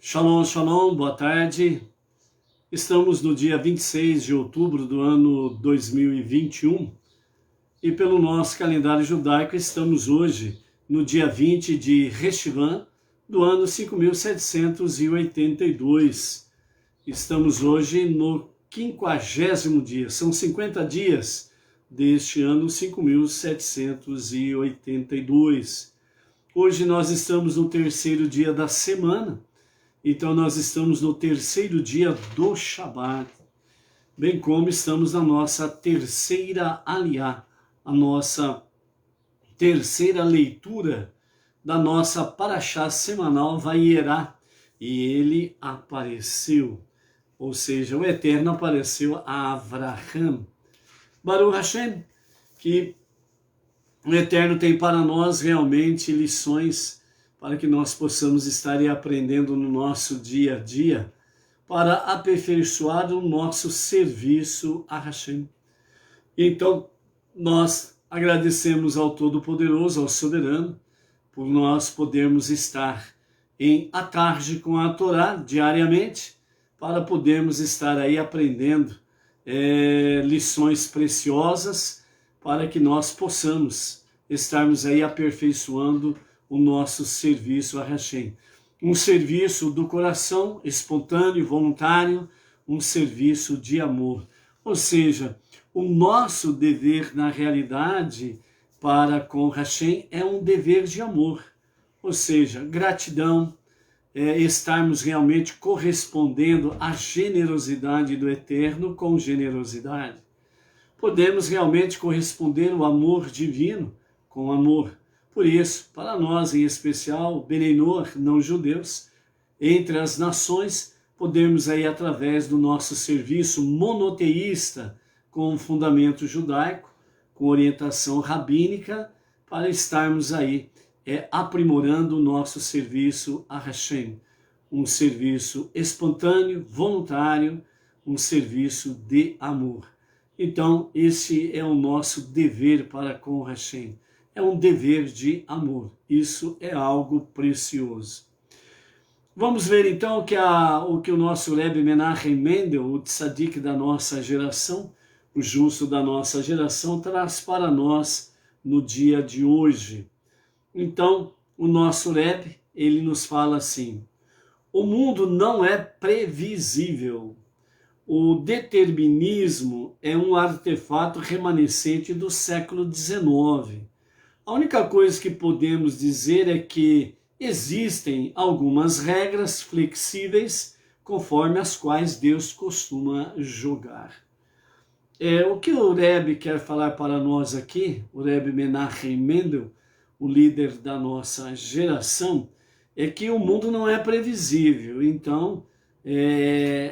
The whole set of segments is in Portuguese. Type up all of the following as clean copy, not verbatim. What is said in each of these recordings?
Shalom, shalom, boa tarde. Estamos no dia 26 de outubro do ano 2021 e pelo nosso calendário judaico estamos hoje no dia 20 de Reshvan do ano 5782. Estamos hoje no 50º dia, são 50 dias deste ano 5782. Hoje nós estamos no terceiro dia da semana. Então nós estamos no terceiro dia do Shabat, bem como estamos na nossa terceira aliá, a nossa terceira leitura da nossa Parashá semanal Vayera, e ele apareceu, ou seja, o Eterno apareceu a Avraham. Baruch Hashem, que o Eterno tem para nós realmente lições para que nós possamos estar aprendendo no nosso dia a dia, para aperfeiçoar o nosso serviço a Hashem. Então, nós agradecemos ao Todo-Poderoso, ao Soberano, por nós podermos estar à tarde com a Torá diariamente, para podermos estar aí aprendendo lições preciosas, para que nós possamos estarmos aí aperfeiçoando o nosso serviço a Hashem. Um serviço do coração, espontâneo, voluntário, um serviço de amor. Ou seja, o nosso dever na realidade para com Hashem é um dever de amor. Ou seja, gratidão, estarmos realmente correspondendo à generosidade do Eterno com generosidade. Podemos realmente corresponder ao amor divino com amor. Por isso, para nós em especial, Benenor, não judeus, entre as nações, podemos aí através do nosso serviço monoteísta com fundamento judaico, com orientação rabínica, para estarmos aí aprimorando o nosso serviço a Hashem. Um serviço espontâneo, voluntário, um serviço de amor. Então, esse é o nosso dever para com Hashem. É um dever de amor. Isso é algo precioso. Vamos ver então o que o nosso Rebbe Menachem Mendel, o tzadik da nossa geração, o justo da nossa geração, traz para nós no dia de hoje. Então, o nosso Rebbe, ele nos fala assim: o mundo não é previsível. O determinismo é um artefato remanescente do século XIX. A única coisa que podemos dizer é que existem algumas regras flexíveis conforme as quais Deus costuma jogar. O que o Rebbe quer falar para nós aqui, o Rebbe Menachem Mendel, o líder da nossa geração, é que o mundo não é previsível. Então,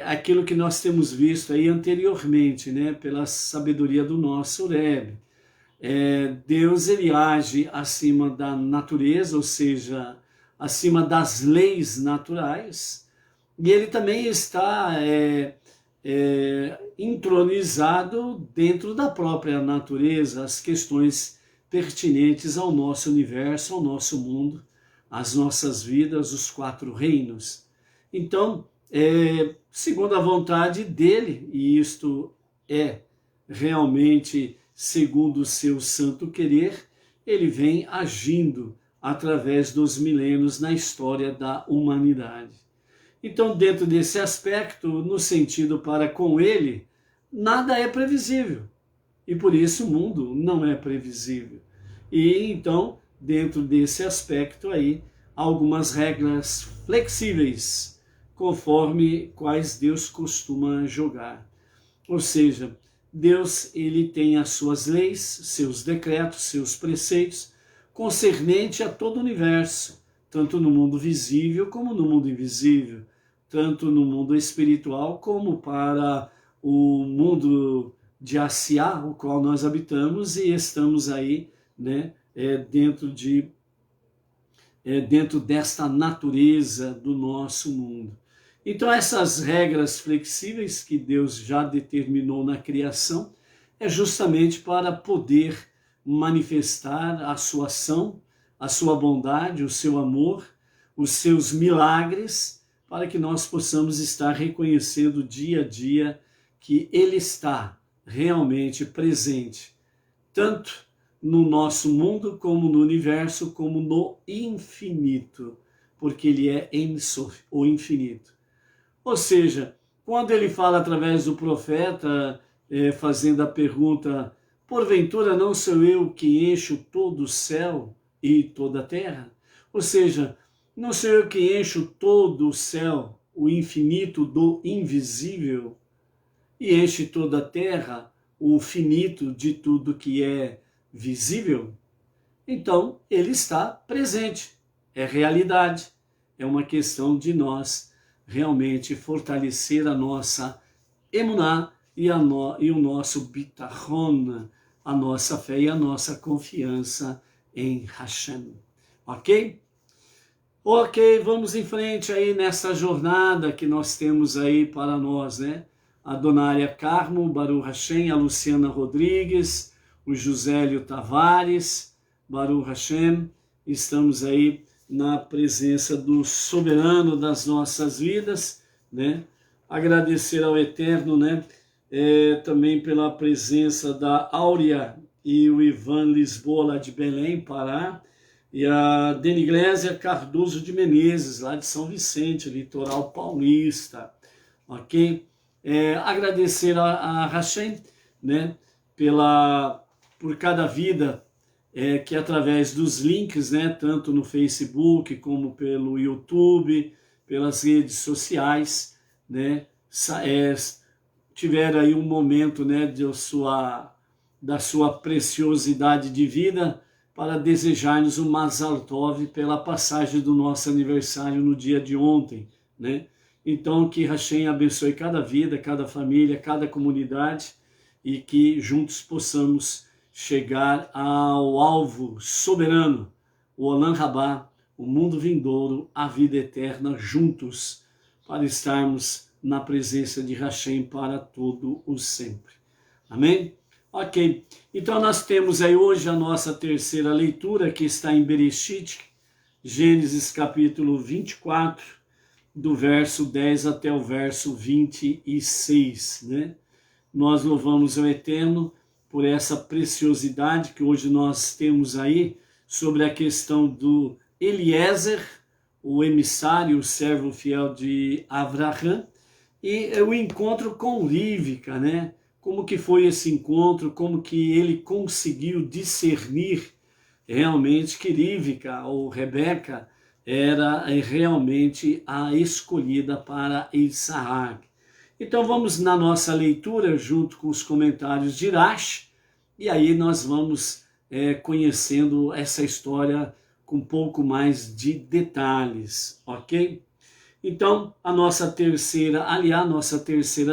aquilo que nós temos visto aí anteriormente, né, pela sabedoria do nosso Rebbe. Deus ele age acima da natureza, ou seja, acima das leis naturais, e ele também está entronizado dentro da própria natureza, as questões pertinentes ao nosso universo, ao nosso mundo, às nossas vidas, os 4 reinos. Então, segundo a vontade dele, e isto é realmente segundo o seu santo querer, ele vem agindo através dos milênios na história da humanidade. Então, dentro desse aspecto, no sentido para com ele, nada é previsível. E por isso o mundo não é previsível. E então, dentro desse aspecto aí, algumas regras flexíveis, conforme quais Deus costuma jogar. Ou seja, Deus ele tem as suas leis, seus decretos, seus preceitos, concernente a todo o universo, tanto no mundo visível como no mundo invisível, tanto no mundo espiritual como para o mundo de Asiá, o qual nós habitamos e estamos aí, né, dentro desta natureza do nosso mundo. Então essas regras flexíveis que Deus já determinou na criação é justamente para poder manifestar a sua ação, a sua bondade, o seu amor, os seus milagres, para que nós possamos estar reconhecendo dia a dia que Ele está realmente presente, tanto no nosso mundo, como no universo, como no infinito, porque Ele é Ein Sof, o infinito. Ou seja, quando Ele fala através do profeta, fazendo a pergunta, porventura não sou eu que encho todo o céu e toda a terra? Ou seja, não sou eu que encho todo o céu, o infinito do invisível, e enche toda a terra, o finito de tudo que é visível? Então, Ele está presente, é realidade. É uma questão de nós realmente fortalecer a nossa emuná e o nosso bitachon, a nossa fé e a nossa confiança em Hashem. Ok? Ok, vamos em frente aí nessa jornada que nós temos aí para nós, né? A Donária Carmo, Baruch Hashem, a Luciana Rodrigues, o Josélio Tavares, Baruch Hashem, estamos aí na presença do soberano das nossas vidas, né? Agradecer ao Eterno, né? Também pela presença da Áurea e o Ivan Lisboa, lá de Belém, Pará, e a Deniglésia Cardoso de Menezes, lá de São Vicente, litoral paulista, ok? Agradecer a Hashem, né, por cada vida que através dos links, né, tanto no Facebook como pelo YouTube, pelas redes sociais, né, tiveram aí um momento, né, da sua preciosidade de vida, para desejar-nos um Mazal Tov pela passagem do nosso aniversário no dia de ontem, né? Então, que Hashem abençoe cada vida, cada família, cada comunidade, e que juntos possamos chegar ao alvo soberano, o Olam Rabá, o mundo vindouro, a vida eterna, juntos, para estarmos na presença de Hashem para todo o sempre. Amém? Ok, então nós temos aí hoje a nossa terceira leitura, que está em Bereshit, Gênesis capítulo 24, do verso 10 até o verso 26, né? Nós louvamos o Eterno por essa preciosidade que hoje nós temos aí sobre a questão do Eliezer, o emissário, o servo fiel de Avraham, e o encontro com Rivka, né? Como que foi esse encontro, como que ele conseguiu discernir realmente que Rivka ou Rebeca era realmente a escolhida para Isaac. Então vamos na nossa leitura junto com os comentários de Rashi, e aí nós vamos conhecendo essa história com um pouco mais de detalhes, ok? Então, a nossa terceira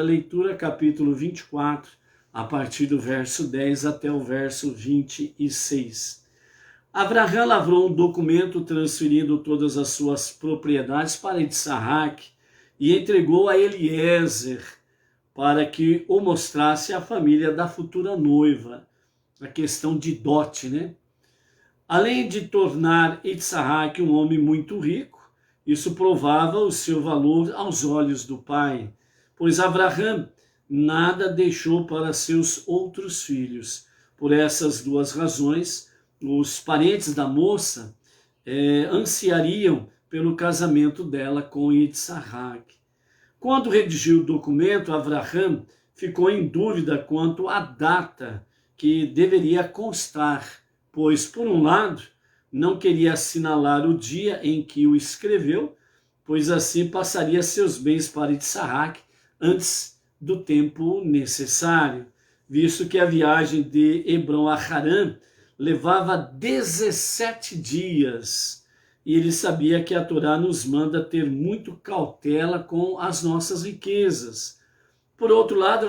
leitura, capítulo 24, a partir do verso 10 até o verso 26. Avraham lavrou um documento transferindo todas as suas propriedades para Isaac e entregou a Eliezer para que o mostrasse à família da futura noiva, a questão de dote, né? Além de tornar Isaac um homem muito rico, isso provava o seu valor aos olhos do pai, pois Avraham nada deixou para seus outros filhos. Por essas duas razões, os parentes da moça ansiariam pelo casamento dela com Isaac. Quando redigiu o documento, Avraham ficou em dúvida quanto à data que deveria constar, pois, por um lado, não queria assinalar o dia em que o escreveu, pois assim passaria seus bens para Isaac antes do tempo necessário, visto que a viagem de Hebron a Harã levava 17 dias, e ele sabia que a Torá nos manda ter muito cautela com as nossas riquezas. Por outro lado,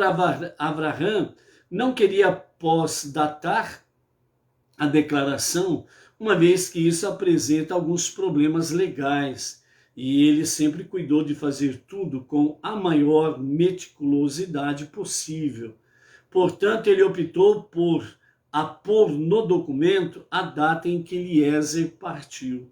Avraham não queria pós-datar a declaração, uma vez que isso apresenta alguns problemas legais, e ele sempre cuidou de fazer tudo com a maior meticulosidade possível. Portanto, ele optou por pôr no documento a data em que Eliezer partiu.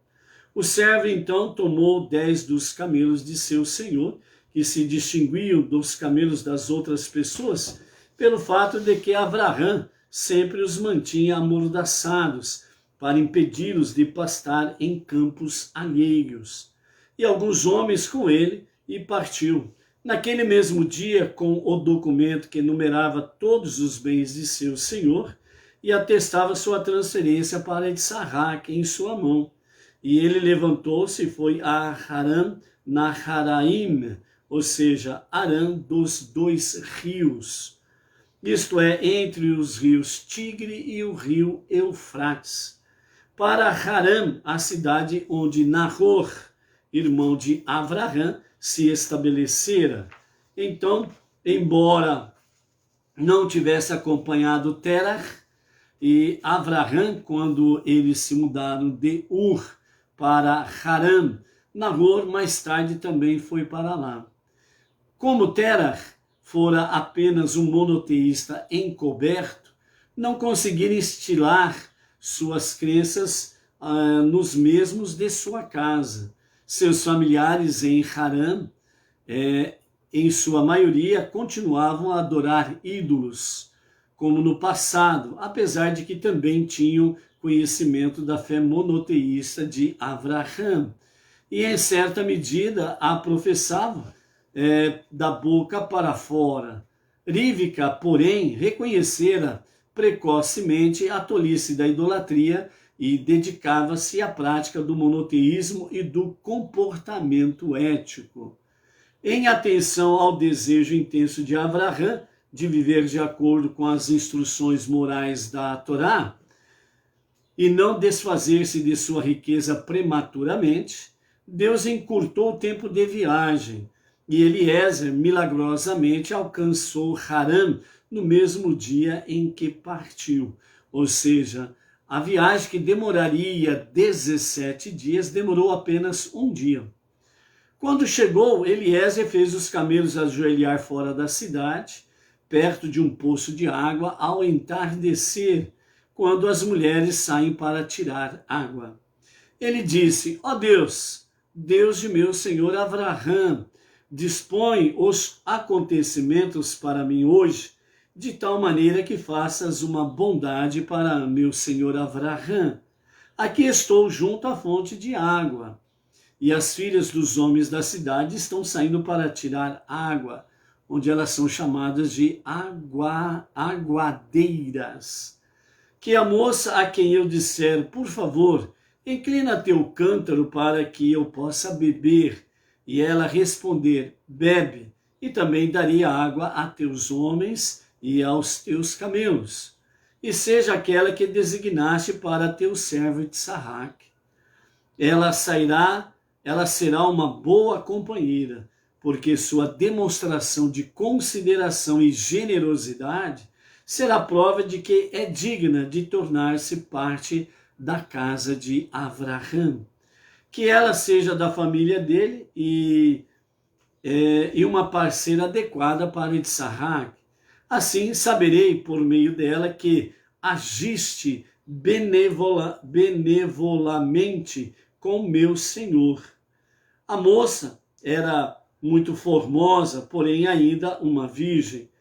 O servo então tomou 10 dos camelos de seu senhor, que se distinguiam dos camelos das outras pessoas, pelo fato de que Avraham sempre os mantinha amordaçados, para impedi-los de pastar em campos alheios. E alguns homens com ele, e partiu. Naquele mesmo dia, com o documento que enumerava todos os bens de seu senhor, e atestava sua transferência para Itsarraque em sua mão. E ele levantou-se e foi a Haran Naharaim, ou seja, Harã dos 2 rios. Isto é, entre os rios Tigre e o rio Eufrates. Para Haran, a cidade onde Nahor, irmão de Avraham, se estabelecera. Então, embora não tivesse acompanhado Terah e Avraham, quando eles se mudaram de Ur para Haran, Nahor mais tarde também foi para lá. Como Terah fora apenas um monoteísta encoberto, não conseguira instilar suas crenças nos mesmos de sua casa. Seus familiares em Haran, em sua maioria, continuavam a adorar ídolos, como no passado, apesar de que também tinham conhecimento da fé monoteísta de Avraham, e em certa medida a professavam da boca para fora. Rívica, porém, reconhecera precocemente a tolice da idolatria e dedicava-se à prática do monoteísmo e do comportamento ético. Em atenção ao desejo intenso de Avraham de viver de acordo com as instruções morais da Torá e não desfazer-se de sua riqueza prematuramente, Deus encurtou o tempo de viagem e Eliezer milagrosamente alcançou Haran no mesmo dia em que partiu. Ou seja, a viagem que demoraria 17 dias demorou apenas um dia. Quando chegou, Eliezer fez os camelos ajoelhar fora da cidade, perto de um poço de água, ao entardecer, quando as mulheres saem para tirar água. Ele disse: ó Deus, Deus de meu senhor Avraham, dispõe os acontecimentos para mim hoje, de tal maneira que faças uma bondade para meu senhor Avraham. Aqui estou junto à fonte de água, e as filhas dos homens da cidade estão saindo para tirar água, onde elas são chamadas de aguadeiras. Que a moça a quem eu disser, por favor, inclina teu cântaro para que eu possa beber, e ela responder, bebe, e também daria água a teus homens e aos teus camelos, e seja aquela que designaste para teu servo Itsarraque. Ela será uma boa companheira, porque sua demonstração de consideração e generosidade será prova de que é digna de tornar-se parte da casa de Avraham. Que ela seja da família dele e uma parceira adequada para Itsarraque. Assim saberei por meio dela que agiste benevolamente com meu senhor. A moça era muito formosa, porém ainda uma virgem,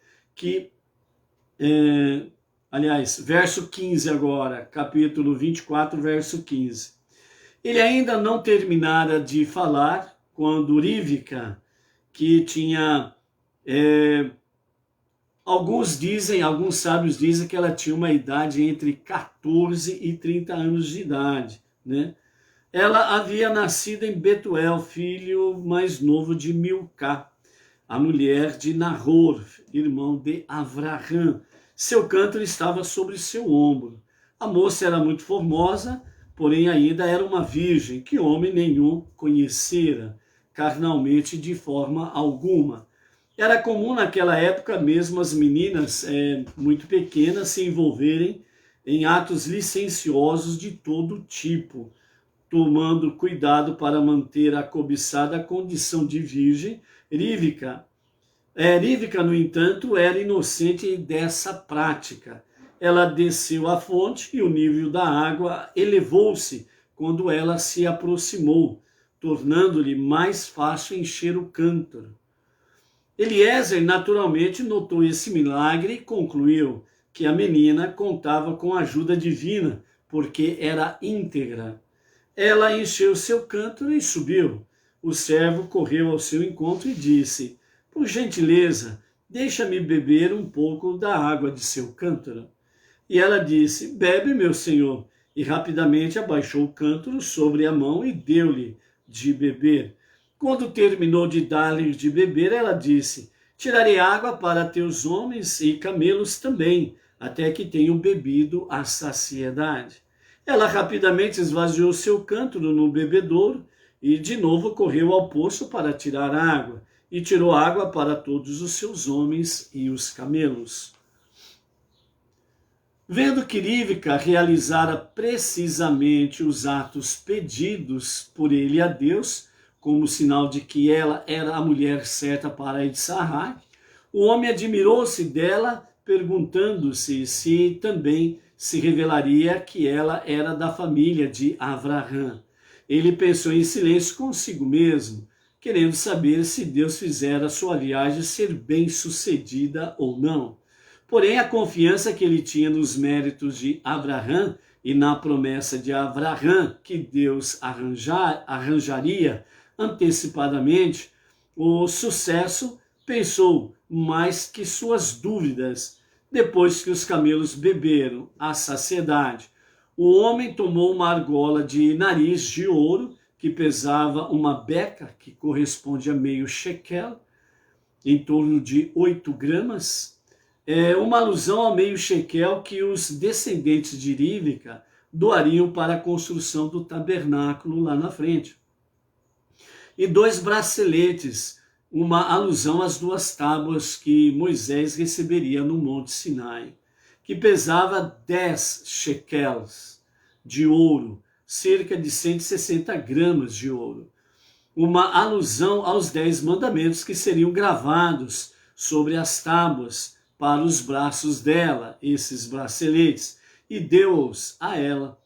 verso 15 agora, capítulo 24, verso 15. Ele ainda não terminara de falar quando Rívica, que tinha, alguns sábios dizem que ela tinha uma idade entre 14 e 30 anos de idade, né? Ela havia nascido em Betuel, filho mais novo de Milcá, a mulher de Nahor, irmão de Avraham. Seu cântaro estava sobre seu ombro. A moça era muito formosa, porém ainda era uma virgem, que homem nenhum conhecera, carnalmente de forma alguma. Era comum naquela época mesmo as meninas muito pequenas se envolverem em atos licenciosos de todo tipo, tomando cuidado para manter a cobiçada condição de virgem. Rívica, no entanto, era inocente dessa prática. Ela desceu à fonte e o nível da água elevou-se quando ela se aproximou, tornando-lhe mais fácil encher o cântaro. Eliezer naturalmente notou esse milagre e concluiu que a menina contava com a ajuda divina, porque era íntegra. Ela encheu seu cântaro e subiu. O servo correu ao seu encontro e disse: por gentileza, deixa-me beber um pouco da água de seu cântaro. E ela disse: bebe, meu senhor. E rapidamente abaixou o cântaro sobre a mão e deu-lhe de beber. Quando terminou de dar-lhe de beber, ela disse: tirarei água para teus homens e camelos também, até que tenham bebido a saciedade. Ela rapidamente esvaziou seu cântaro no bebedouro e de novo correu ao poço para tirar água, e tirou água para todos os seus homens e os camelos. Vendo que Rivka realizara precisamente os atos pedidos por ele a Deus, como sinal de que ela era a mulher certa para Yitzhak, o homem admirou-se dela, perguntando-se se também se revelaria que ela era da família de Avraham. Ele pensou em silêncio consigo mesmo, querendo saber se Deus fizera sua viagem ser bem-sucedida ou não. Porém, a confiança que ele tinha nos méritos de Avraham e na promessa de Avraham que Deus arranjaria antecipadamente o sucesso, pensou mais que suas dúvidas. Depois que os camelos beberam à saciedade, o homem tomou uma argola de nariz de ouro, que pesava uma beca, que corresponde a meio shekel, em torno de 8 gramas, uma alusão ao meio shekel que os descendentes de Rivka doariam para a construção do tabernáculo lá na frente. E 2 braceletes, uma alusão às 2 tábuas que Moisés receberia no Monte Sinai, que pesava 10 shekels de ouro, cerca de 160 gramas de ouro. Uma alusão aos 10 mandamentos que seriam gravados sobre as tábuas para os braços dela, esses braceletes, e deu-os a ela,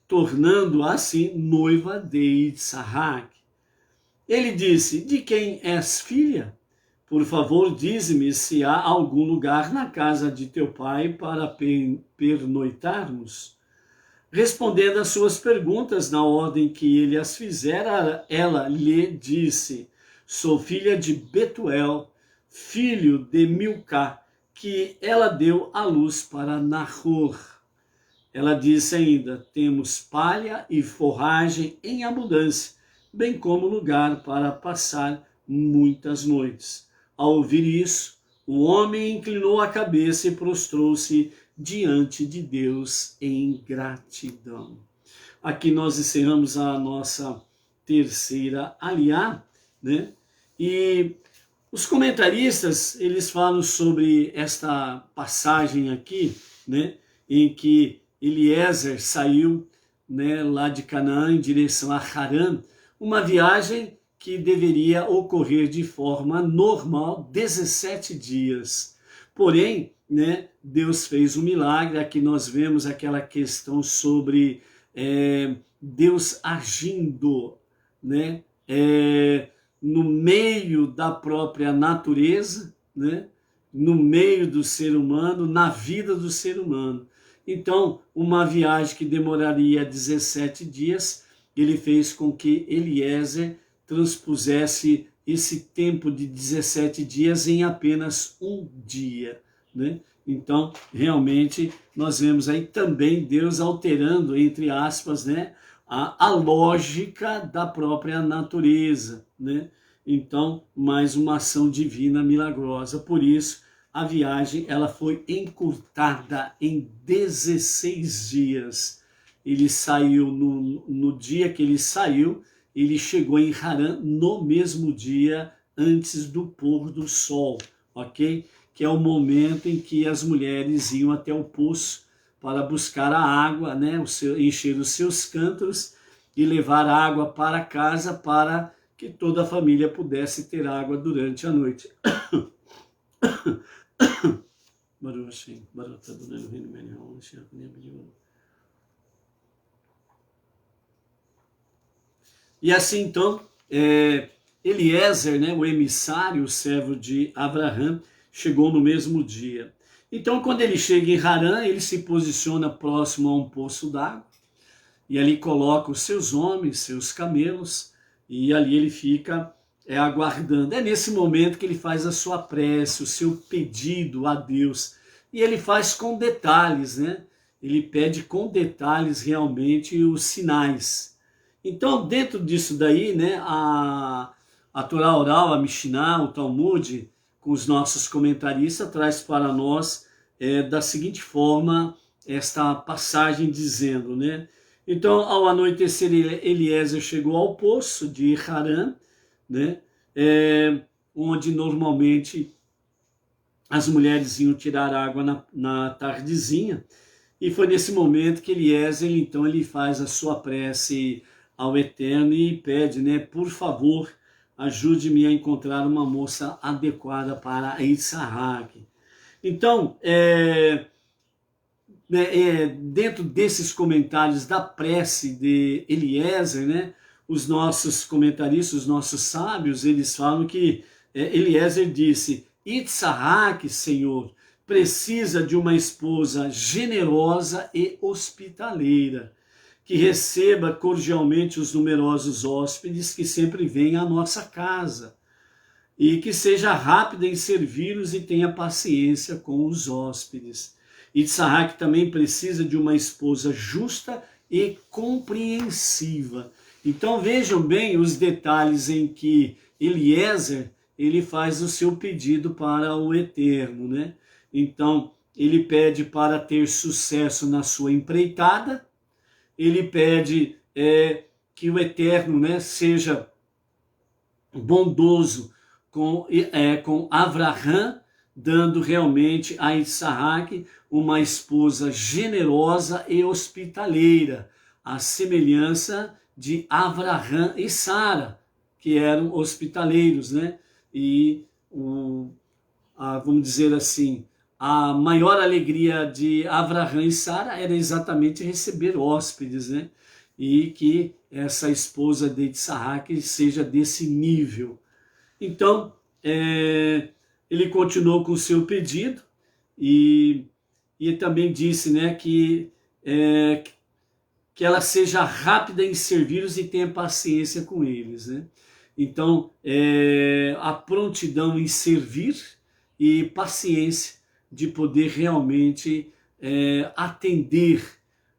tornando-a assim noiva de Yitzhak. Ele disse: de quem és filha? Por favor, dize-me se há algum lugar na casa de teu pai para pernoitarmos. Respondendo às suas perguntas na ordem que ele as fizera, ela lhe disse: sou filha de Betuel, filho de Milcá, que ela deu à luz para Nahor. Ela disse ainda: temos palha e forragem em abundância, bem como lugar para passar muitas noites. Ao ouvir isso, o homem inclinou a cabeça e prostrou-se diante de Deus em gratidão. Aqui nós encerramos a nossa terceira aliá, né? E os comentaristas, eles falam sobre esta passagem aqui, né? Em que Eliezer saiu, né, lá de Canaã em direção a Harã, uma viagem que deveria ocorrer de forma normal 17 dias. Porém, né, Deus fez um milagre. Aqui nós vemos aquela questão sobre Deus agindo, né, no meio da própria natureza, né, no meio do ser humano, na vida do ser humano. Então, uma viagem que demoraria 17 dias, ele fez com que Eliezer transpusesse esse tempo de 17 dias em apenas um dia, né? Então, realmente, nós vemos aí também Deus alterando, entre aspas, né, a lógica da própria natureza, né? Então, mais uma ação divina milagrosa. Por isso, a viagem ela foi encurtada em 16 dias. Ele saiu no dia que ele saiu, ele chegou em Harã no mesmo dia antes do pôr do sol, ok? Que é o momento em que as mulheres iam até o poço para buscar a água, né? Encher os seus cântaros e levar água para casa para que toda a família pudesse ter água durante a noite. E assim então, Eliezer, né, o emissário, o servo de Abraão, chegou no mesmo dia. Então, quando ele chega em Harã, ele se posiciona próximo a um poço d'água, e ali coloca os seus homens, seus camelos, e ali ele fica aguardando. É nesse momento que ele faz a sua prece, o seu pedido a Deus. E ele faz com detalhes, né? Ele pede com detalhes realmente os sinais. Então, dentro disso daí, né, a Torá oral, a Mishnah, o Talmud, com os nossos comentaristas, traz para nós da seguinte forma esta passagem dizendo, né? Então, ao anoitecer, Eliezer chegou ao poço de Harã, né? Onde normalmente as mulheres iam tirar água na tardezinha, e foi nesse momento que Eliezer, então, ele faz a sua prece ao Eterno e pede, né, por favor, ajude-me a encontrar uma moça adequada para Isaac. Então, dentro desses comentários da prece de Eliezer, né, os nossos comentaristas, os nossos sábios, eles falam que Eliezer disse: Isaac, Senhor, precisa de uma esposa generosa e hospitaleira, que receba cordialmente os numerosos hóspedes que sempre vêm à nossa casa, e que seja rápida em servi-los e tenha paciência com os hóspedes. Isaac também precisa de uma esposa justa e compreensiva. Então vejam bem os detalhes em que Eliezer ele faz o seu pedido para o Eterno, né? Então ele pede para ter sucesso na sua empreitada, ele pede que o Eterno, né, seja bondoso com Avraham, dando realmente a Isaac uma esposa generosa e hospitaleira, a semelhança de Avraham e Sara, que eram hospitaleiros, né? E vamos dizer assim, a maior alegria de Avraham e Sara era exatamente receber hóspedes, né? E que essa esposa de Isaac seja desse nível. Então, ele continuou com o seu pedido e também disse, né, que ela seja rápida em servi-los e tenha paciência com eles, né? Então, a prontidão em servir e paciência de poder realmente atender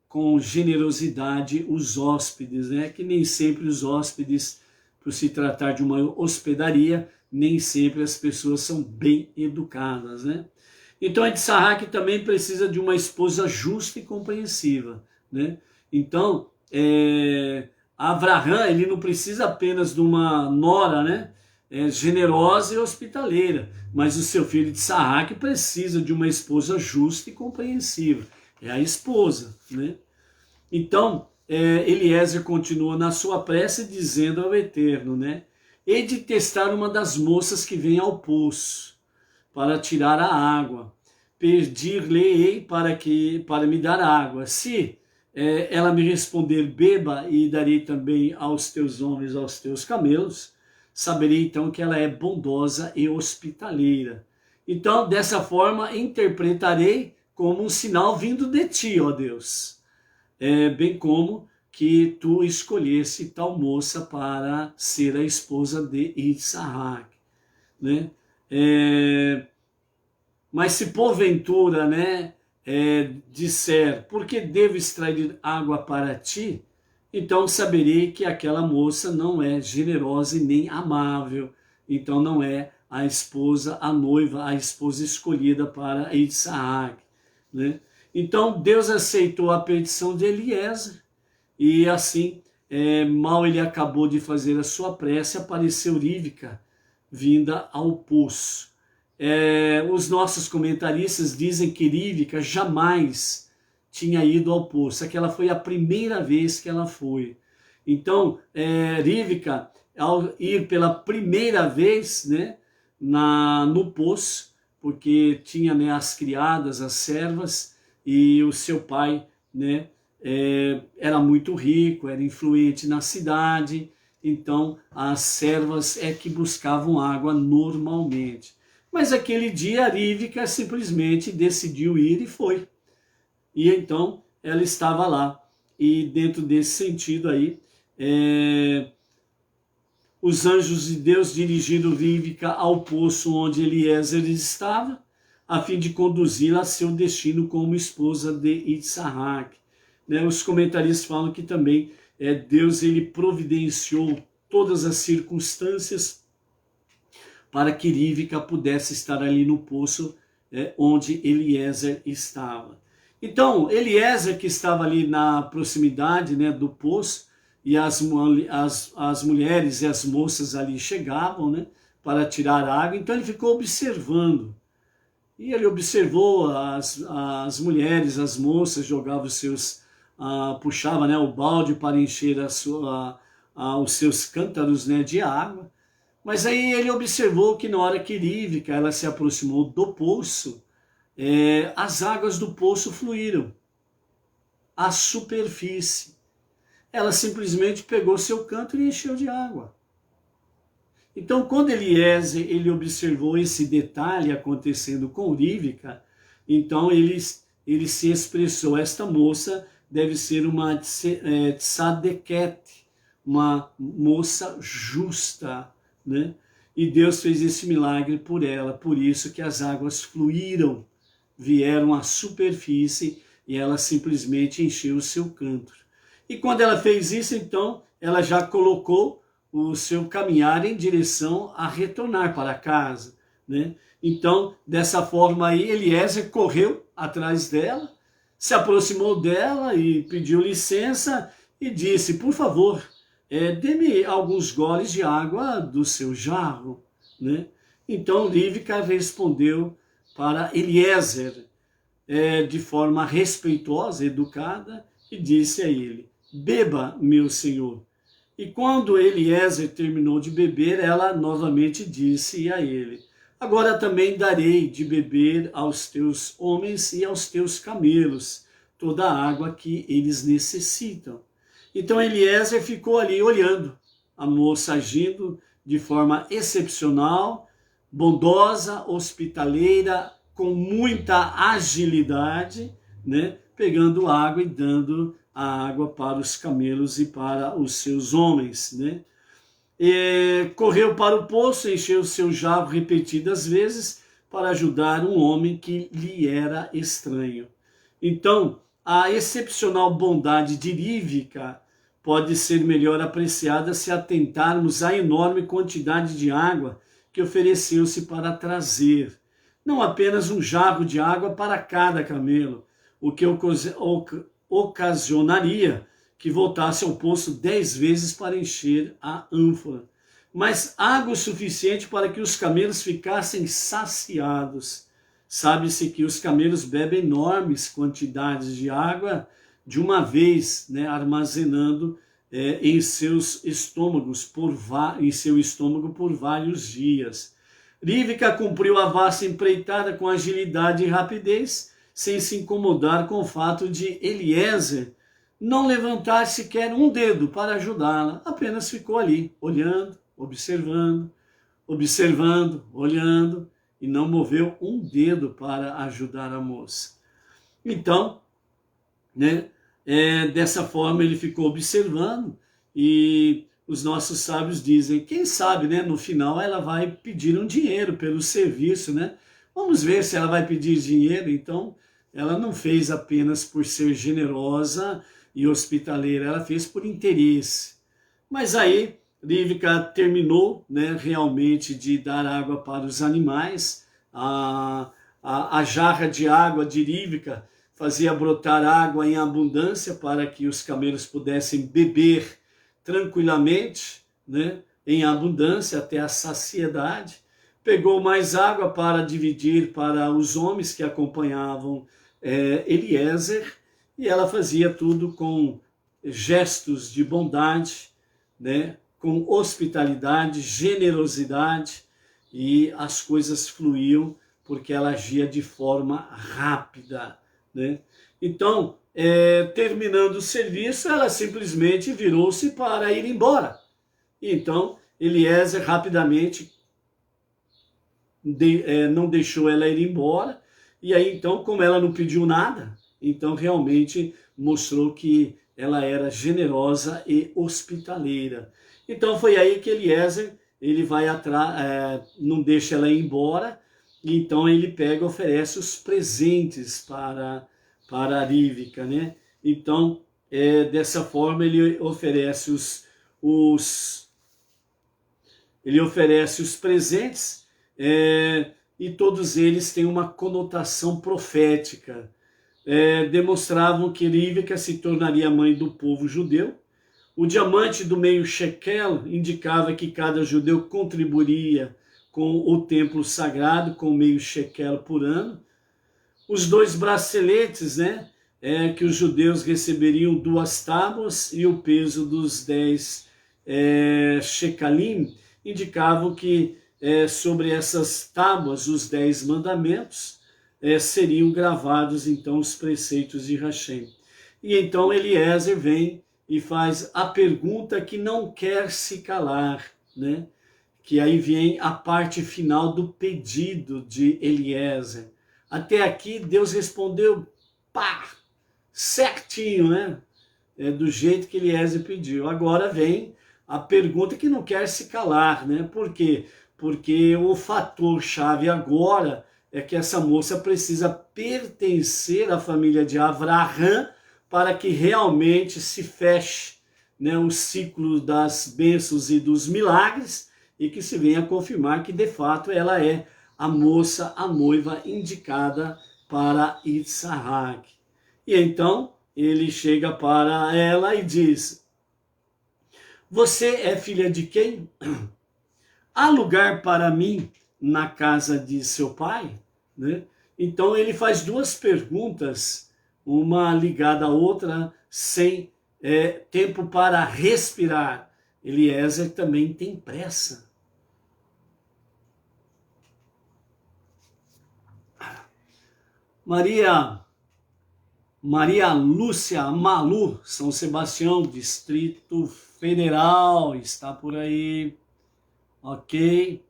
com generosidade os hóspedes, né? Que nem sempre os hóspedes, por se tratar de uma hospedaria, nem sempre as pessoas são bem educadas, né? Então, Isaac também precisa de uma esposa justa e compreensiva, né? Então, Avraham, ele não precisa apenas de uma nora, né? Generosa e hospitaleira, mas o seu filho Isaac precisa de uma esposa justa e compreensiva. É a esposa, né? Então, Eliezer continua na sua prece dizendo ao Eterno, né? Hei de testar uma das moças que vem ao poço para tirar a água. Pedir-lhe-ei para me dar água. Se ela me responder, beba, e darei também aos teus homens, aos teus camelos, saberei então que ela é bondosa e hospitaleira. Então, dessa forma, interpretarei como um sinal vindo de ti, ó Deus. Bem como que tu escolhesse tal moça para ser a esposa de Isaac, né? Mas se porventura, né, disser, por que devo extrair água para ti? Então saberei que aquela moça não é generosa e nem amável, então não é a esposa, a noiva, a esposa escolhida para Isaac, né? Então Deus aceitou a petição de Eliezer e assim, mal ele acabou de fazer a sua prece, apareceu Rivka, vinda ao poço. Os nossos comentaristas dizem que Rivka jamais tinha ido ao poço, aquela foi a primeira vez que ela foi. Então, Rivka, ao ir pela primeira vez, né, no poço, porque tinha, né, as criadas, as servas, e o seu pai, né, era muito rico, era influente na cidade, então as servas é que buscavam água normalmente. Mas aquele dia a Rívica simplesmente decidiu ir e foi. E então ela estava lá. E dentro desse sentido aí, os anjos de Deus dirigiram Rívica ao poço onde Eliezer estava, a fim de conduzi-la a seu destino como esposa de Isaac. Os comentaristas falam que também Deus ele providenciou todas as circunstâncias para que Rívica pudesse estar ali no poço onde Eliezer estava. Então, Eliezer, que estava ali na proximidade do poço, e as mulheres e as moças ali chegavam para tirar água, então ele ficou observando. E ele observou as mulheres, as moças, jogavam os seus, puxava o balde para encher os seus cântaros de água. Mas aí ele observou que na hora que Rívica ela se aproximou do poço, as águas do poço fluíram à superfície. Ela simplesmente pegou seu cântaro e encheu de água. Então, quando Eliezer ele observou esse detalhe acontecendo com Rívica, então ele se expressou: esta moça deve ser uma tzadequete, uma moça justa, E Deus fez esse milagre por ela, por isso que as águas fluíram, vieram à superfície e ela simplesmente encheu o seu cântaro. E quando ela fez isso, então, ela já colocou o seu caminhar em direção a retornar para casa, Então, dessa forma aí, Eliezer correu atrás dela, se aproximou dela e pediu licença e disse: por favor, dê-me alguns goles de água do seu jarro, Então, Rívica respondeu para Eliezer, de forma respeitosa, educada, e disse a ele: beba, meu senhor. E quando Eliezer terminou de beber, ela novamente disse a ele: agora também darei de beber aos teus homens e aos teus camelos toda a água que eles necessitam. Então Eliezer ficou ali olhando a moça agindo de forma excepcional, bondosa, hospitaleira, com muita agilidade, pegando água e dando a água para os camelos e para os seus homens, correu para o poço, encheu o seu jarro repetidas vezes para ajudar um homem que lhe era estranho. Então, a excepcional bondade de Rívica pode ser melhor apreciada se atentarmos à enorme quantidade de água que ofereceu-se para trazer. Não apenas um jarro de água para cada camelo, o que ocasionaria que voltasse ao poço 10 vezes para encher a ânfora, mas água suficiente para que os camelos ficassem saciados. Sabe-se que os camelos bebem enormes quantidades de água de uma vez, armazenando em seus estômagos em seu estômago por vários dias. Rívica cumpriu a vasta empreitada com agilidade e rapidez, sem se incomodar com o fato de Eliezer não levantar sequer um dedo para ajudá-la, apenas ficou ali, olhando, observando, olhando, e não moveu um dedo para ajudar a moça. Então, dessa forma ele ficou observando, e os nossos sábios dizem, quem sabe, no final ela vai pedir um dinheiro pelo serviço, Vamos ver se ela vai pedir dinheiro. Então, ela não fez apenas por ser generosa e hospitaleira, ela fez por interesse. Mas aí, Rívica terminou, realmente de dar água para os animais. A jarra de água de Rívica fazia brotar água em abundância para que os camelos pudessem beber tranquilamente, em abundância até a saciedade. Pegou mais água para dividir para os homens que acompanhavam Eliezer, e ela fazia tudo com gestos de bondade, com hospitalidade, generosidade, e as coisas fluíam porque ela agia de forma rápida. Então, terminando o serviço, ela simplesmente virou-se para ir embora. Então, Eliezer rapidamente não deixou ela ir embora, e aí então, como ela não pediu nada, então realmente mostrou que ela era generosa e hospitaleira. Então foi aí que Eliezer, ele vai atrás, não deixa ela ir embora, e então ele pega e oferece os presentes para a Rívica, né? Então, dessa forma ele oferece ele oferece os presentes, e todos eles têm uma conotação profética. Demonstravam que Rívica se tornaria mãe do povo judeu. O diamante do meio shekel indicava que cada judeu contribuiria com o templo sagrado com meio shekel por ano. Os 2 braceletes, né, que os judeus receberiam 2 tábuas e o peso dos 10 shekalim, indicavam que sobre essas tábuas, os 10 mandamentos, seriam gravados então os preceitos de Hashem. E então Eliezer vem e faz a pergunta que não quer se calar, né? Que aí vem a parte final do pedido de Eliezer. Até aqui Deus respondeu, pá, certinho, né? Do jeito que Eliezer pediu. Agora vem a pergunta que não quer se calar, né? Por quê? Porque o fator chave agora é que essa moça precisa pertencer à família de Avraham para que realmente se feche, né, o ciclo das bênçãos e dos milagres, e que se venha confirmar que de fato ela é a moça, a noiva indicada para Yitzhak. E então ele chega para ela e diz: você é filha de quem? Há lugar para mim na casa de seu pai? Né? Então ele faz 2 perguntas, uma ligada à outra, sem tempo para respirar. Eliezer também tem pressa. Maria Lúcia Malu, São Sebastião, Distrito Federal, está por aí, ok.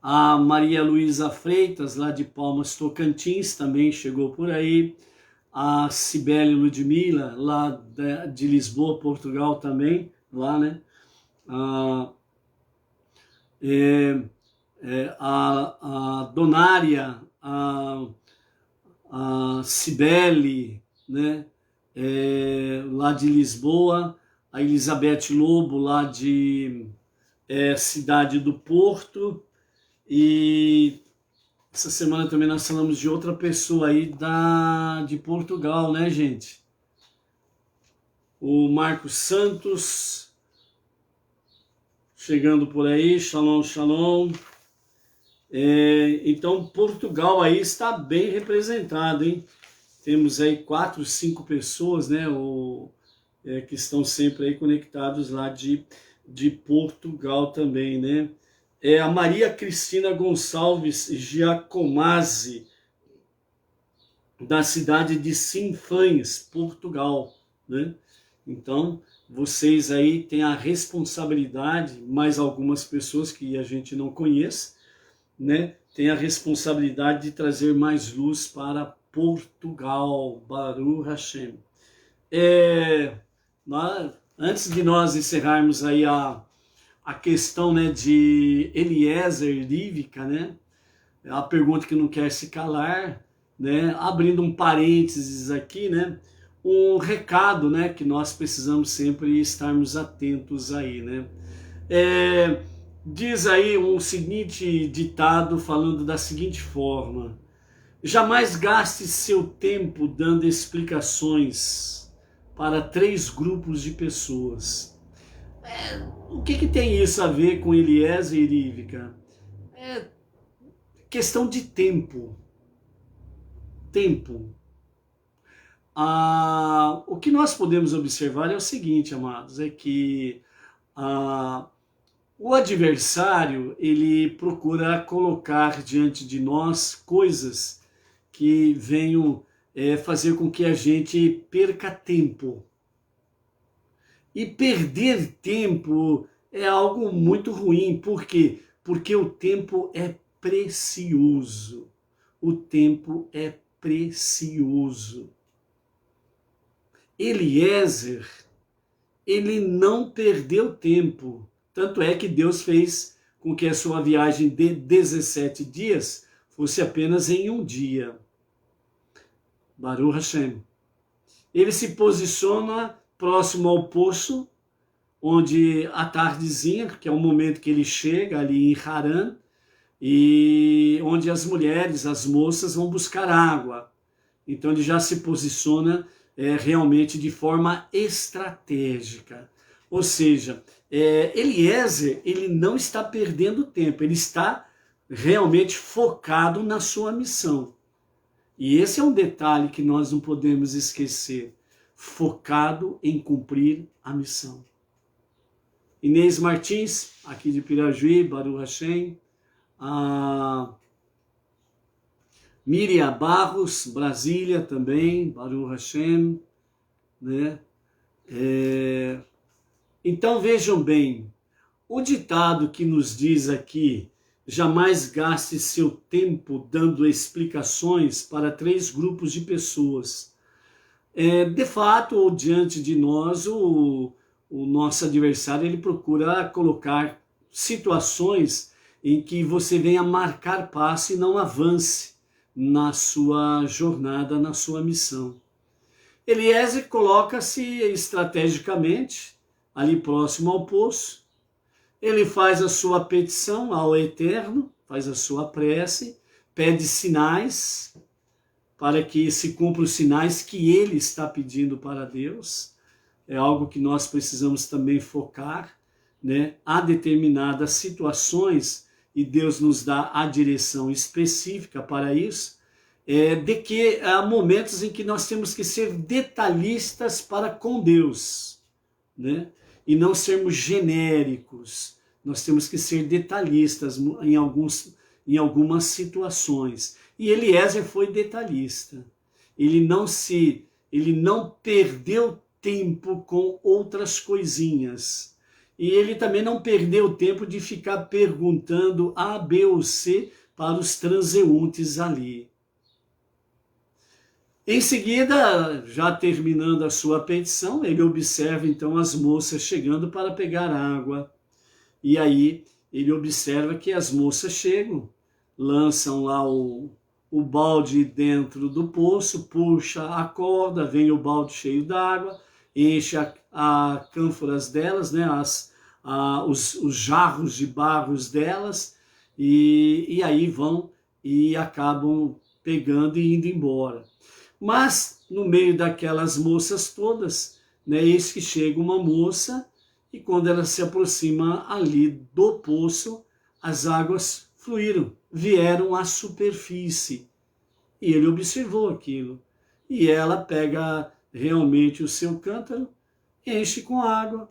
A Maria Luísa Freitas, lá de Palmas, Tocantins, também chegou por aí. A Cibele Ludmila, lá de Lisboa, Portugal, também, lá, né? A Donária, a Cibele, né? Lá de Lisboa. A Elizabeth Lobo, lá de Cidade do Porto. E essa semana também nós falamos de outra pessoa aí de Portugal, né, gente? O Marcos Santos, chegando por aí, shalom, shalom. Então, Portugal aí está bem representado, hein? Temos aí 4, 5 pessoas, né, que estão sempre aí conectados lá de Portugal também, né? A Maria Cristina Gonçalves Giacomazzi, da cidade de Sinfãs, Portugal, né? Então, vocês aí têm a responsabilidade, mais algumas pessoas que a gente não conhece, né? Tem a responsabilidade de trazer mais luz para Portugal, Baruch Hashem. Antes de nós encerrarmos aí a questão, né, de Eliezer e Rívica, né? A pergunta que não quer se calar, né? Abrindo um parênteses aqui, né? Um recado, né, que nós precisamos sempre estarmos atentos aí, né? Diz aí um seguinte ditado falando da seguinte forma: jamais gaste seu tempo dando explicações para 3 grupos de pessoas. O que tem isso a ver com Eliezer e Rívica? É questão de tempo. Tempo. O que nós podemos observar é o seguinte, amados, é que o adversário, ele procura colocar diante de nós coisas que venham fazer com que a gente perca tempo. E perder tempo é algo muito ruim. Por quê? Porque o tempo é precioso. O tempo é precioso. Eliezer, ele não perdeu tempo. Tanto é que Deus fez com que a sua viagem de 17 dias fosse apenas em um dia. Baruch Hashem. Ele se posiciona próximo ao poço, onde à tardezinha, que é o momento que ele chega ali em Harã, e onde as mulheres, as moças vão buscar água. Então ele já se posiciona realmente de forma estratégica. Ou seja, Eliezer, ele não está perdendo tempo, ele está realmente focado na sua missão. E esse é um detalhe que nós não podemos esquecer, focado em cumprir a missão. Inês Martins, aqui de Pirajuí, Baruch Hashem. A Miriam Barros, Brasília também, Baruch Hashem. Né? Então vejam bem, o ditado que nos diz aqui, jamais gaste seu tempo dando explicações para 3 grupos de pessoas. De fato, diante de nós, o nosso adversário ele procura colocar situações em que você venha marcar passo e não avance na sua jornada, na sua missão. Eliezer coloca-se estrategicamente ali próximo ao poço, ele faz a sua petição ao Eterno, faz a sua prece, pede sinais para que se cumpram os sinais que ele está pedindo para Deus. É algo que nós precisamos também focar, né? Há determinadas situações e Deus nos dá a direção específica para isso, de que há momentos em que nós temos que ser detalhistas para com Deus, né? E não sermos genéricos. Nós temos que ser detalhistas em algumas situações. E Eliezer foi detalhista. Ele não perdeu tempo com outras coisinhas. E ele também não perdeu tempo de ficar perguntando A, B ou C para os transeuntes ali. Em seguida, já terminando a sua petição, ele observa então as moças chegando para pegar água. E aí ele observa que as moças chegam, lançam lá o balde dentro do poço, puxa a corda, vem o balde cheio d'água, enche a cânforas delas, né, os jarros de barros delas, e aí vão e acabam pegando e indo embora. Mas no meio daquelas moças todas, né, eis que chega uma moça, e quando ela se aproxima ali do poço, as águas fluíram, vieram à superfície. E ele observou aquilo. E ela pega realmente o seu cântaro, enche com água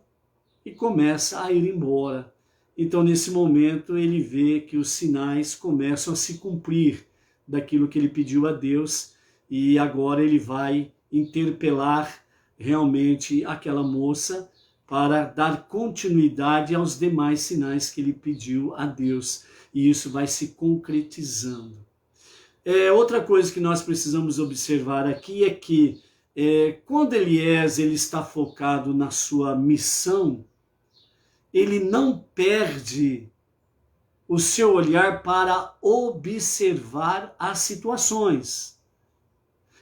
e começa a ir embora. Então, nesse momento, ele vê que os sinais começam a se cumprir daquilo que ele pediu a Deus, e agora ele vai interpelar realmente aquela moça para dar continuidade aos demais sinais que ele pediu a Deus. E isso vai se concretizando. Outra coisa que nós precisamos observar aqui é que quando Eliezer ele está focado na sua missão, ele não perde o seu olhar para observar as situações,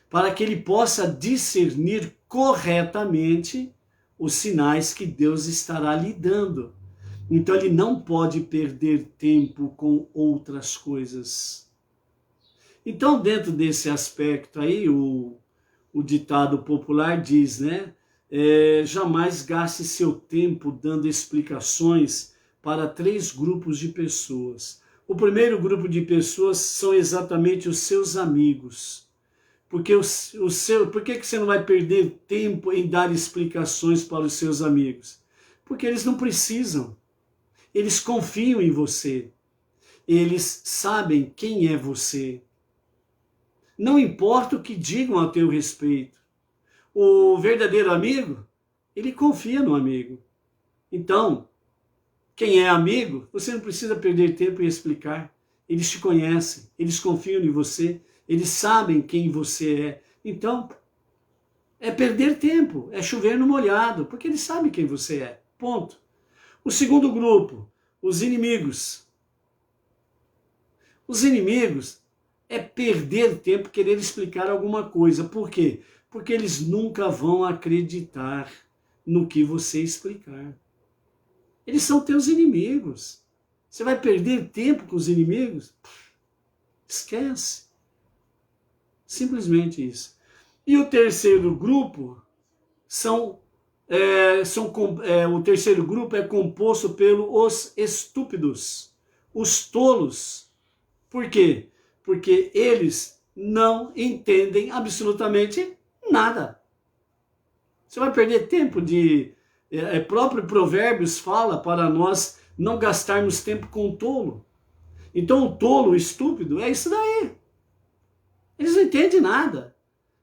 para que ele possa discernir corretamente os sinais que Deus estará lhe dando. Então ele não pode perder tempo com outras coisas. Então, dentro desse aspecto aí, o ditado popular diz, né? Jamais gaste seu tempo dando explicações para 3 grupos de pessoas. O primeiro grupo de pessoas são exatamente os seus amigos. Por que você não vai perder tempo em dar explicações para os seus amigos? Porque eles não precisam. Eles confiam em você. Eles sabem quem é você. Não importa o que digam a teu respeito. O verdadeiro amigo, ele confia no amigo. Então, quem é amigo, você não precisa perder tempo em explicar. Eles te conhecem, eles confiam em você, eles sabem quem você é. Então, é perder tempo, é chover no molhado, porque eles sabem quem você é. Ponto. O segundo grupo, os inimigos. Os inimigos é perder tempo querer explicar alguma coisa. Por quê? Porque eles nunca vão acreditar no que você explicar. Eles são teus inimigos. Você vai perder tempo com os inimigos? Esquece. Simplesmente isso. E o terceiro grupo o terceiro grupo é composto pelos estúpidos, os tolos. Por quê? Porque eles não entendem absolutamente nada. Você vai perder tempo de... próprio Provérbios fala para nós não gastarmos tempo com o tolo. Então o tolo, o estúpido, é isso daí. Eles não entendem nada.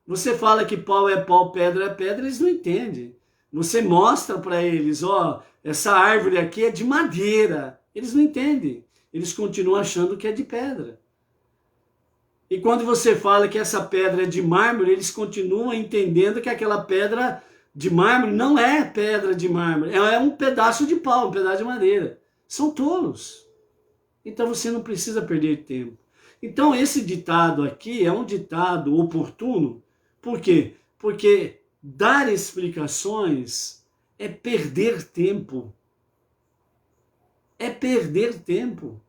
Você fala que pau é pau, pedra é pedra, eles não entendem. Você mostra para eles, ó, essa árvore aqui é de madeira. Eles não entendem. Eles continuam achando que é de pedra. E quando você fala que essa pedra é de mármore, eles continuam entendendo que aquela pedra de mármore não é pedra de mármore, é um pedaço de pau, um pedaço de madeira. São tolos. Então você não precisa perder tempo. Então esse ditado aqui é um ditado oportuno. Por quê? Porque dar explicações é perder tempo. É perder tempo.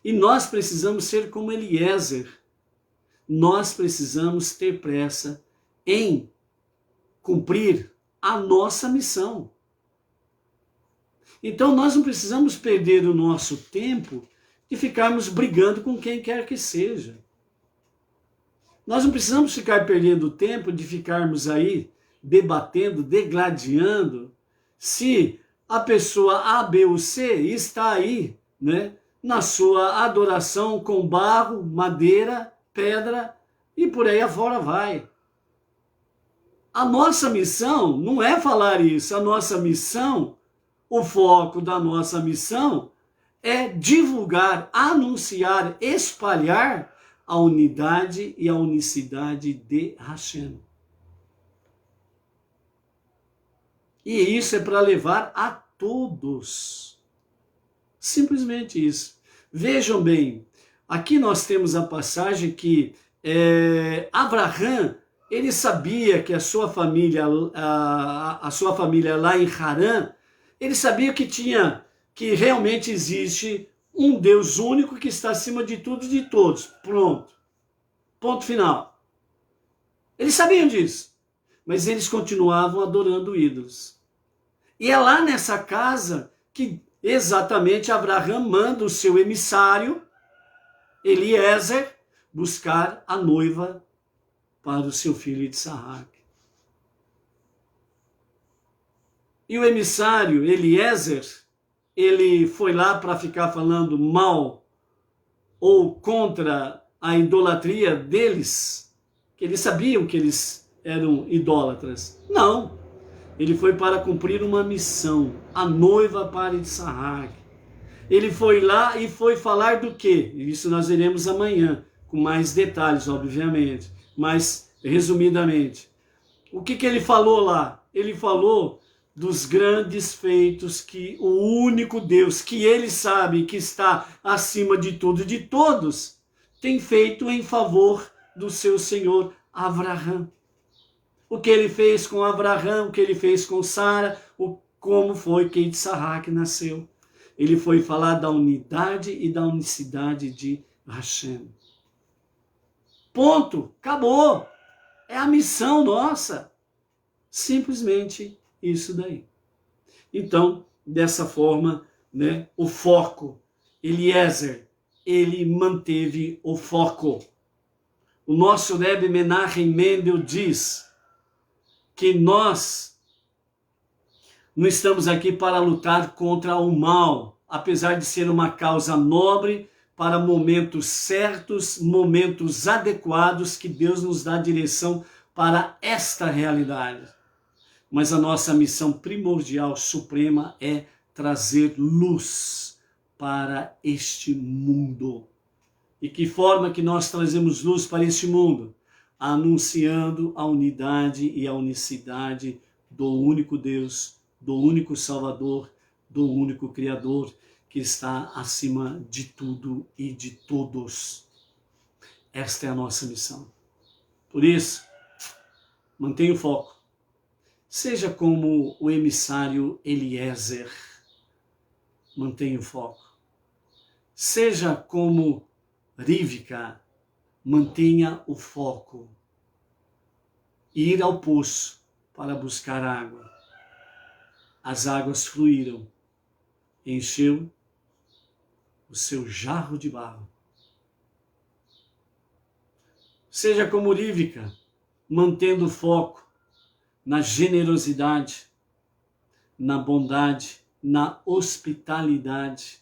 E nós precisamos ser como Eliezer. Nós precisamos ter pressa em cumprir a nossa missão. Então nós não precisamos perder o nosso tempo de ficarmos brigando com quem quer que seja. Nós não precisamos ficar perdendo tempo de ficarmos aí debatendo, degladiando, se a pessoa A, B ou C está aí, né, na sua adoração com barro, madeira, pedra e por aí afora vai. A nossa missão não é falar isso, a nossa missão, o foco da nossa missão é divulgar, anunciar, espalhar a unidade e a unicidade de Hashem. E isso é para levar a todos. Simplesmente isso. Vejam bem, aqui nós temos a passagem que Abraham, ele sabia que a sua família lá em Harã, ele sabia que realmente existe um Deus único que está acima de tudo e de todos. Pronto. Ponto final. Eles sabiam disso, mas eles continuavam adorando ídolos. E é lá nessa casa que exatamente Abraham manda o seu emissário, Eliezer, buscar a noiva para o seu filho Isaac. E o emissário Eliezer, ele foi lá para ficar falando mal ou contra a idolatria deles, que eles sabiam que eles eram idólatras. Não, ele foi para cumprir uma missão, a noiva para Isaac. Ele foi lá e foi falar do quê? Isso nós veremos amanhã, com mais detalhes, obviamente, mas resumidamente. O que ele falou lá? Ele falou dos grandes feitos que o único Deus, que ele sabe que está acima de tudo e de todos, tem feito em favor do seu senhor Abraham. O que ele fez com Abraham, o que ele fez com Sara, como foi que Isaac nasceu. Ele foi falar da unidade e da unicidade de Hashem. Ponto, acabou. É a missão nossa. Simplesmente isso daí. Então, dessa forma, né, o foco, Eliezer, ele manteve o foco. O nosso Rebbe Menachem Mendel diz que nós não estamos aqui para lutar contra o mal, apesar de ser uma causa nobre, para momentos certos, momentos adequados, que Deus nos dá direção para esta realidade. mas a nossa missão primordial, suprema, é trazer luz para este mundo. E que forma que nós trazemos luz para este mundo? Anunciando a unidade e a unicidade do único Deus, do único Salvador, do único Criador, que está acima de tudo e de todos. Esta é a nossa missão. Por isso, mantenha o foco. Seja como o emissário Eliezer. Mantenha o foco. Seja como Rivka. Mantenha o foco. Ir ao poço para buscar água. As águas fluíram. Encheu o seu jarro de barro. Seja como Rivka, mantendo o foco na generosidade, na bondade, na hospitalidade.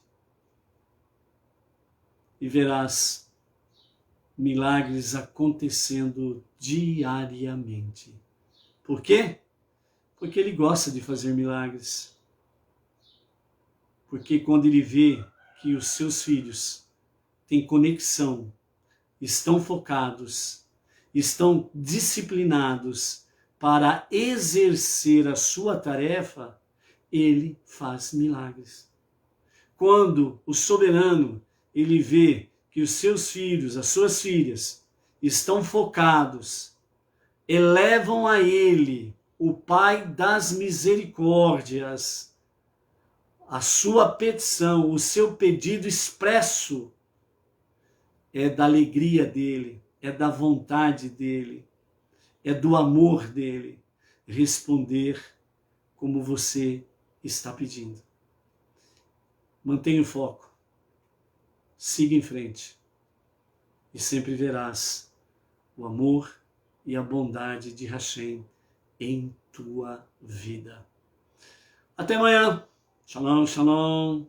E verás milagres acontecendo diariamente. Por quê? Porque ele gosta de fazer milagres. Porque quando ele vê que os seus filhos têm conexão, estão focados, estão disciplinados para exercer a sua tarefa, ele faz milagres. Quando o soberano, ele vê que os seus filhos, as suas filhas, estão focados, elevam a ele, o Pai das misericórdias, a sua petição, o seu pedido expresso, é da alegria dele, é da vontade dele, é do amor dele, responder como você está pedindo. Mantenha o foco, siga em frente e sempre verás o amor e a bondade de Hashem em tua vida. Até amanhã. Shalom, shalom.